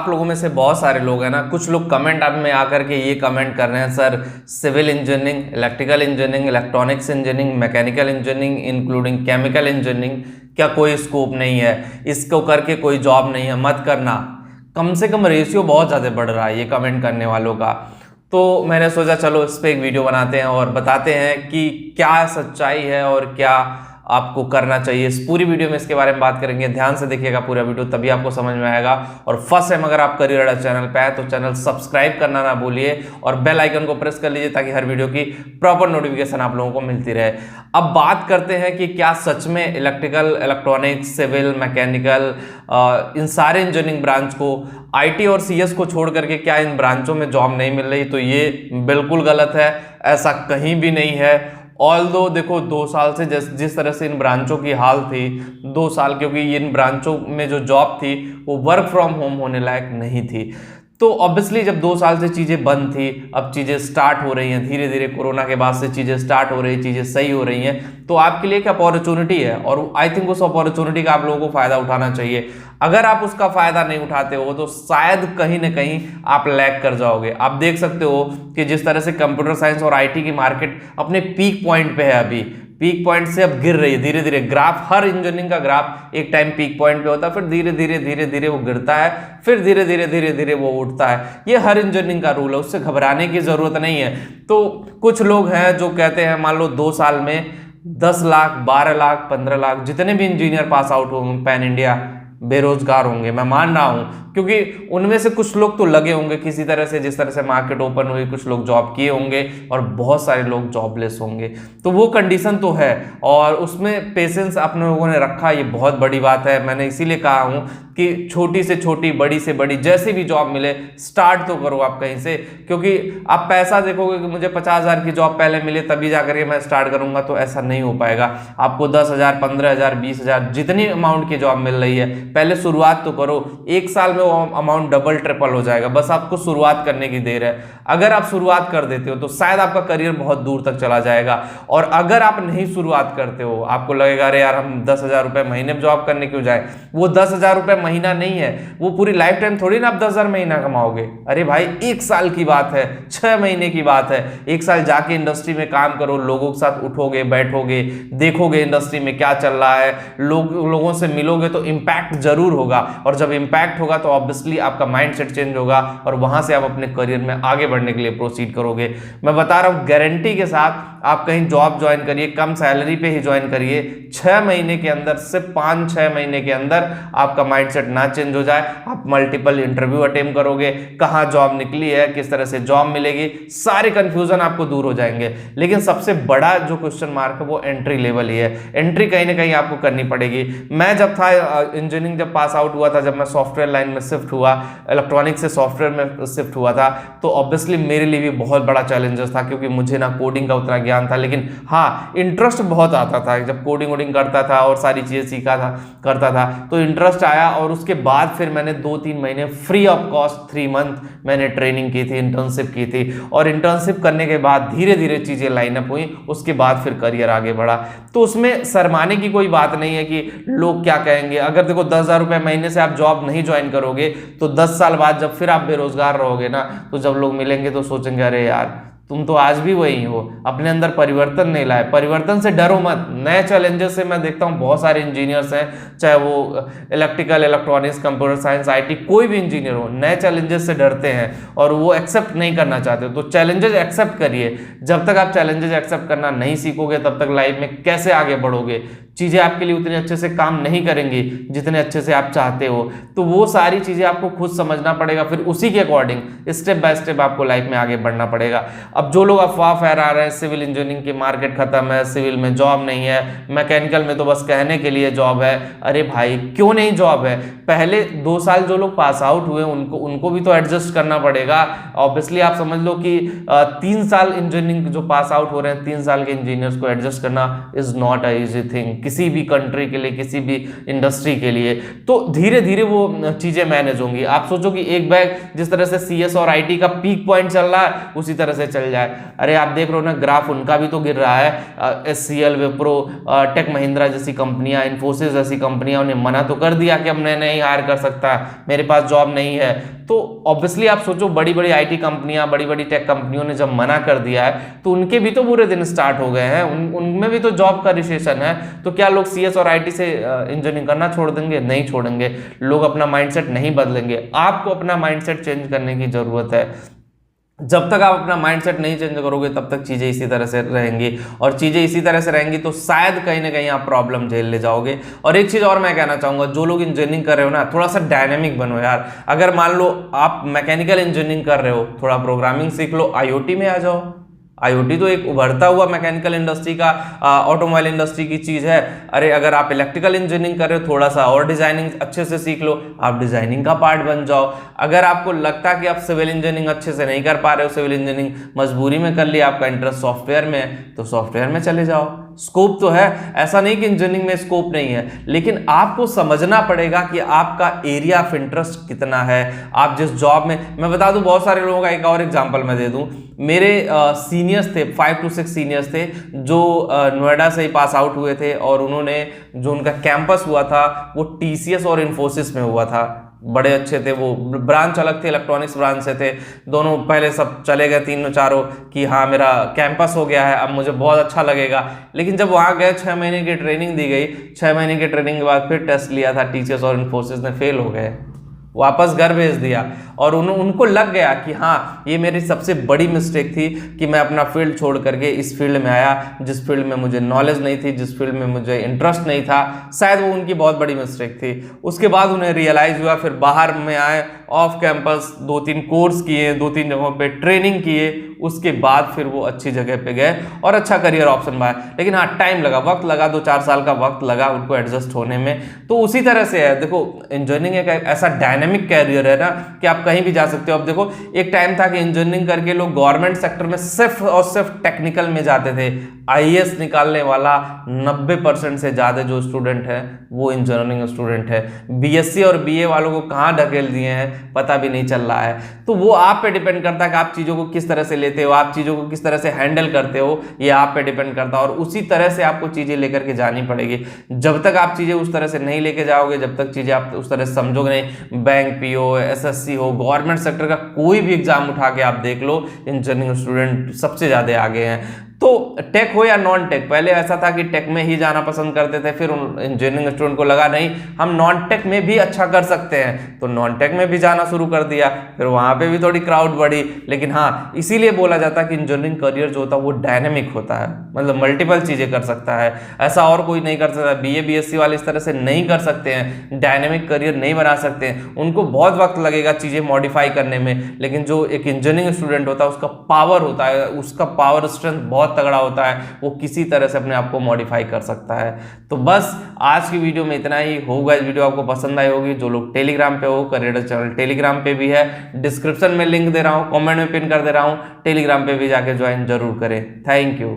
आप लोगों में से बहुत सारे लोग हैं ना, कुछ लोग कमेंट आप में आकर के ये कमेंट कर रहे हैं, sir civil engineering, electrical engineering, electronics engineering, mechanical engineering including chemical engineering, क्या कोई स्कोप नहीं है, इसको करके कोई जॉब नहीं है, मत करना। कम से कम रेशियो बहुत ज़्यादा बढ़ रहा है ये कमेंट करने वालों का। तो मैंने सोचा चलो इस पर एक वीडियो बनाते हैं और बताते हैं कि क्या सच्चाई है और क्या आपको करना चाहिए। इस पूरी वीडियो में इसके बारे में बात करेंगे, ध्यान से देखिएगा पूरा वीडियो, तभी आपको समझ में आएगा। और फर्स्ट टाइम अगर आप करियर अड्डा चैनल पे आए तो चैनल सब्सक्राइब करना ना भूलिए और बेल आइकन को प्रेस कर लीजिए ताकि हर वीडियो की प्रॉपर नोटिफिकेशन आप लोगों को मिलती रहे। अब बात करते हैं कि क्या सच में इलेक्ट्रिकल, इलेक्ट्रॉनिक्स, सिविल, मैकेनिकल, इन सारे इंजीनियरिंग ब्रांच को, IT और CS को छोड़ करके क्या इन ब्रांचों में जॉब नहीं मिल रही? तो ये बिल्कुल गलत है, ऐसा कहीं भी नहीं है। ऑल्दो देखो 2 साल से जिस तरह से इन ब्रांचों की हाल थी, 2 साल, क्योंकि इन ब्रांचों में जो जॉब थी वो वर्क फ्रॉम होम होने लायक नहीं थी। तो ऑब्वियसली जब 2 साल से चीज़ें बंद थी, अब चीज़ें स्टार्ट हो रही हैं धीरे धीरे, कोरोना के बाद से चीज़ें स्टार्ट हो रही, चीज़ें सही हो रही हैं, तो आपके लिए एक अपॉर्चुनिटी है और आई थिंक उस अपॉर्चुनिटी का आप लोगों को फ़ायदा उठाना चाहिए। अगर आप उसका फ़ायदा नहीं उठाते हो तो शायद कहीं ना कहीं आप लैग कर जाओगे। आप देख सकते हो कि जिस तरह से कंप्यूटर साइंस और IT की मार्केट अपने पीक पॉइंट पे है, अभी पीक पॉइंट से अब गिर रही है धीरे धीरे। ग्राफ, हर इंजीनियरिंग का ग्राफ एक टाइम पीक पॉइंट पे होता है, फिर धीरे धीरे वो गिरता है, फिर धीरे धीरे वो उठता है। ये हर इंजीनियरिंग का रूल है, उससे घबराने की जरूरत नहीं है। तो कुछ लोग हैं जो कहते हैं मान लो 2 साल में 10 लाख, 12 लाख, 15 लाख जितने भी इंजीनियर पास आउट होंगे पैन इंडिया बेरोजगार होंगे, मैं मान रहा हूं, क्योंकि उनमें से कुछ लोग तो लगे होंगे किसी तरह से, जिस तरह से मार्केट ओपन हुई कुछ लोग जॉब किए होंगे और बहुत सारे लोग जॉबलेस होंगे। तो वो कंडीशन तो है और उसमें पेशेंस अपने लोगों ने रखा, ये बहुत बड़ी बात है। मैंने इसीलिए कहा हूं कि छोटी से छोटी, बड़ी से बड़ी, जैसे भी जॉब मिले स्टार्ट तो करो आप कहीं से, क्योंकि आप पैसा देखोगे कि मुझे 50,000 की जॉब पहले मिले तभी जाकर के मैं स्टार्ट करूंगा, तो ऐसा नहीं हो पाएगा। आपको 10,000, 15,000, 20,000 जितनी अमाउंट की जॉब मिल रही है पहले शुरुआत तो करो। 1 साल में वो अमाउंट डबल ट्रिपल हो जाएगा, बस आपको शुरुआत करने की देर है। अगर आप शुरुआत कर देते हो तो शायद आपका करियर बहुत दूर तक चला जाएगा। और अगर आप नहीं शुरुआत करते हो, आपको लगेगा अरे यार हम 10,000 रुपए महीने में जॉब करने क्यों जाए, वो 10,000 रुपए महीना नहीं है, वो पूरी लाइफ टाइम थोड़ी ना आप 10,000 महीना कमाओगे। अरे भाई 1 साल की बात है, 6 महीने की बात है। 1 साल जाके इंडस्ट्री में काम करो, लोगों के साथ उठोगे बैठोगे, देखोगे इंडस्ट्री में क्या चल रहा है, लोगों से मिलोगे तो इम्पैक्ट जरूर होगा। और जब इम्पैक्ट होगा तो ऑब्वियसली आपका माइंडसेट चेंज होगा और वहां से आप अपने करियर में आगे बढ़ने के लिए प्रोसीड करोगे। मैं बता रहा हूं गारंटी के साथ, आप कहीं जॉब ज्वाइन करिए, कम सैलरी पे ही ज्वाइन करिए, 6 महीने के अंदर, सिर्फ 5-6 महीने के अंदर आपका माइंडसेट ना चेंज हो जाए, आप मल्टीपल इंटरव्यू अटेम्प्ट करोगे, कहाँ जॉब निकली है, किस तरह से जॉब मिलेगी, सारे कंफ्यूजन आपको दूर हो जाएंगे। लेकिन सबसे बड़ा जो क्वेश्चन मार्क है वो एंट्री लेवल ही है। एंट्री कहीं ना कहीं आपको करनी पड़ेगी। मैं जब था इंजीनियरिंग जब पास आउट हुआ था, जब मैं सॉफ्टवेयर लाइन में शिफ्ट हुआ, इलेक्ट्रॉनिक्स से सॉफ्टवेयर में शिफ्ट हुआ था, तो ऑब्वियसली मेरे लिए भी बहुत बड़ा चैलेंजेस था, क्योंकि मुझे ना कोडिंग का उतना ज्ञान था, लेकिन हाँ इंटरेस्ट बहुत आता था। जब कोडिंग वोडिंग करता था और सारी चीज़ें सीखा था करता था तो इंटरेस्ट आया। और उसके बाद फिर मैंने 2-3 महीने फ्री ऑफ कॉस्ट 3 मंथ मैंने ट्रेनिंग की थी, इंटर्नशिप की थी। और इंटर्नशिप करने के बाद धीरे धीरे चीज़ें लाइनअप हुई, उसके बाद फिर करियर आगे बढ़ा। तो उसमें शर्माने की कोई बात नहीं है कि लोग क्या कहेंगे। अगर देखो 10,000 रुपये महीने से आप जॉब नहीं ज्वाइन करोगे तो 10 साल बाद जब फिर आप बेरोजगार रहोगे ना, तो जब लोग मिलेंगे तो सोचेंगे अरे यार तुम तो आज भी वही हो, अपने अंदर परिवर्तन नहीं लाए। परिवर्तन से डरो मत, नए चैलेंजेस से। मैं देखता हूँ बहुत सारे इंजीनियर्स हैं, चाहे वो electrical, electronics, computer science, IT, कोई भी इंजीनियर हो, नए चैलेंजेस से डरते हैं और वो एक्सेप्ट नहीं करना चाहते। तो चैलेंजेस एक्सेप्ट करिए। जब तक आप चैलेंजेस एक्सेप्ट करना नहीं सीखोगे तब तक लाइफ में कैसे आगे बढ़ोगे? चीज़ें आपके लिए उतने अच्छे से काम नहीं करेंगी जितने अच्छे से आप चाहते हो। तो वो सारी चीज़ें आपको खुद समझना पड़ेगा, फिर उसी के अकॉर्डिंग स्टेप बाय स्टेप आपको लाइफ में आगे बढ़ना पड़ेगा। अब जो लोग अफवाह फैला रहे हैं सिविल इंजीनियरिंग की मार्केट खत्म है, सिविल में जॉब नहीं है, मैकेनिकल में तो बस कहने के लिए जॉब है, अरे भाई क्यों नहीं जॉब है? पहले 2 साल जो लोग पास आउट हुए उनको भी तो एडजस्ट करना पड़ेगा। ऑब्वियसली आप समझ लो कि 3 साल इंजीनियरिंग जो पास आउट हो रहे हैं, 3 साल के इंजीनियर्स को एडजस्ट करना is not a easy thing, किसी भी कंट्री के लिए, किसी भी इंडस्ट्री के लिए। तो धीरे धीरे वो चीजें मैनेज होंगी। आप सोचो कि एक बैग जिस तरह से CS और IT का पीक पॉइंट चल रहा है उसी तरह से चल चल जाए। अरे आप देख रहे हो ना ग्राफ, उनका भी तो गिर रहा है। HCL, विप्रो, टेक महिंद्रा जैसी कंपनियां, इन्फोसिस जैसी कंपनियां, उन्हें मना तो कर दिया कि अब मैं नहीं हायर कर सकता, मेरे पास जॉब नहीं है। तो ऑब्वियसली आप सोचो, बड़ी बड़ी IT कंपनियां, बड़ी बड़ी टेक कंपनियों ने जब मना कर दिया है तो उनके भी तो बुरे दिन स्टार्ट हो गए हैं, उनमें भी तो जॉब का रिसेशन है। तो क्या लोग CS और IT से इंजीनियरिंग करना छोड़ देंगे? नहीं छोड़ेंगे। लोग अपना माइंडसेट नहीं बदलेंगे। आपको अपना माइंडसेट चेंज करने की जरूरत है। जब तक आप अपना माइंडसेट नहीं चेंज करोगे तब तक चीज़ें इसी तरह से रहेंगी, और चीज़ें इसी तरह से रहेंगी तो शायद कहीं ना कहीं आप प्रॉब्लम झेल ले जाओगे। और एक चीज़ और मैं कहना चाहूँगा, जो लोग इंजीनियरिंग कर रहे हो ना, थोड़ा सा डायनेमिक बनो यार। अगर मान लो आप मैकेनिकल इंजीनियरिंग कर रहे हो, थोड़ा प्रोग्रामिंग सीख लो, IoT में आ जाओ। IoT तो एक उभरता हुआ मैकेनिकल इंडस्ट्री का, ऑटोमोबाइल इंडस्ट्री की चीज़ है। अरे अगर आप इलेक्ट्रिकल इंजीनियरिंग कर रहे हो, थोड़ा सा और डिजाइनिंग अच्छे से सीख लो, आप डिजाइनिंग का पार्ट बन जाओ। अगर आपको लगता है कि आप सिविल इंजीनियरिंग अच्छे से नहीं कर पा रहे हो, सिविल इंजीनियरिंग मजबूरी में कर लिया, आपका इंटरेस्ट सॉफ्टवेयर में है, तो सॉफ्टवेयर में चले जाओ। स्कोप तो है, ऐसा नहीं कि इंजीनियरिंग में स्कोप नहीं है, लेकिन आपको समझना पड़ेगा कि आपका एरिया ऑफ इंटरेस्ट कितना है। आप जिस जॉब में, मैं बता दूं बहुत सारे लोगों का एक और एग्जांपल मैं दे दूं। मेरे सीनियर्स थे, 5 to 6 सीनियर्स थे जो नोएडा से ही पास आउट हुए थे, और उन्होंने जो उनका कैंपस हुआ था वो TCS और इन्फोसिस में हुआ था। बड़े अच्छे थे, वो ब्रांच अलग थे, इलेक्ट्रॉनिक्स ब्रांच से थे दोनों। पहले सब चले गए तीनों चारों कि हाँ मेरा कैंपस हो गया है, अब मुझे बहुत अच्छा लगेगा। लेकिन जब वहाँ गए, 6 महीने की ट्रेनिंग दी गई, 6 महीने की ट्रेनिंग के बाद फिर टेस्ट लिया था TCS और इन्फोसिस ने, फेल हो गए, वापस घर भेज दिया। और उनको लग गया कि हाँ ये मेरी सबसे बड़ी मिस्टेक थी कि मैं अपना फील्ड छोड़ करके इस फील्ड में आया, जिस फील्ड में मुझे नॉलेज नहीं थी, जिस फील्ड में मुझे इंटरेस्ट नहीं था। शायद वो उनकी बहुत बड़ी मिस्टेक थी। उसके बाद उन्हें रियलाइज हुआ, फिर बाहर में आए, ऑफ कैंपस 2-3 कोर्स किए, 2-3 जगहों पे ट्रेनिंग किए, उसके बाद फिर वो अच्छी जगह पे गए और अच्छा करियर ऑप्शन पाया। लेकिन हाँ टाइम लगा, वक्त लगा, 2-4 साल का वक्त लगा उनको एडजस्ट होने में। तो उसी तरह से है, देखो इंजीनियरिंग एक ऐसा डायनेमिक कैरियर है ना कि आप कहीं भी जा सकते हो। अब देखो एक टाइम था कि इंजीनियरिंग करके लोग गवर्नमेंट सेक्टर में सिर्फ और सिर्फ टेक्निकल में जाते थे। IAS निकालने वाला 90% से ज़्यादा जो स्टूडेंट है वो इंजीनियरिंग स्टूडेंट है। BSc और BA वालों को कहाँ ढकेल दिए हैं पता भी नहीं चल रहा है। तो वो आप पे डिपेंड करता है कि आप चीज़ों को किस तरह से लेते हो, आप चीज़ों को किस तरह से हैंडल करते हो, ये आप पे डिपेंड करता है। और उसी तरह से आपको चीज़ें लेकर के जानी पड़ेगी। जब तक आप चीज़ें उस तरह से नहीं लेके जाओगे, जब तक चीज़ें आप उस तरह से समझोगे नहीं, बैंक PO, SSC हो, गवर्नमेंट सेक्टर का कोई भी एग्जाम उठा के आप देख लो, इंजीनियरिंग स्टूडेंट सबसे ज़्यादा आगे हैं। तो टेक हो या नॉन टेक, पहले ऐसा था कि टेक में ही जाना पसंद करते थे, फिर इंजीनियरिंग स्टूडेंट को लगा नहीं हम नॉन टेक में भी अच्छा कर सकते हैं, तो नॉन टेक में भी जाना शुरू कर दिया। फिर वहाँ पे भी थोड़ी क्राउड बढ़ी। लेकिन हाँ इसीलिए बोला जाता है कि इंजीनियरिंग करियर जो होता है वो डायनेमिक होता है, मतलब मल्टीपल चीज़ें कर सकता है, ऐसा और कोई नहीं कर सकता। BA BSc वाले इस तरह से नहीं कर सकते हैं, डायनेमिक करियर नहीं बना सकते हैं, उनको बहुत वक्त लगेगा चीज़ें मॉडिफाई करने में। लेकिन जो एक इंजीनियरिंग स्टूडेंट होता है उसका पावर होता है, उसका पावर स्ट्रेंथ बहुत तगड़ा होता है, वो किसी तरह से अपने आप को मॉडिफाई कर सकता है। तो बस आज की वीडियो में इतना ही होगा। इस वीडियो आपको पसंद आई होगी। जो लोग टेलीग्राम पे हो, करियर चैनल टेलीग्राम पे भी है, डिस्क्रिप्शन में लिंक दे रहा हूँ, कमेंट में पिन कर दे रहा हूँ, टेलीग्राम पे भी जाके ज्वाइन जरूर करें। Thank you.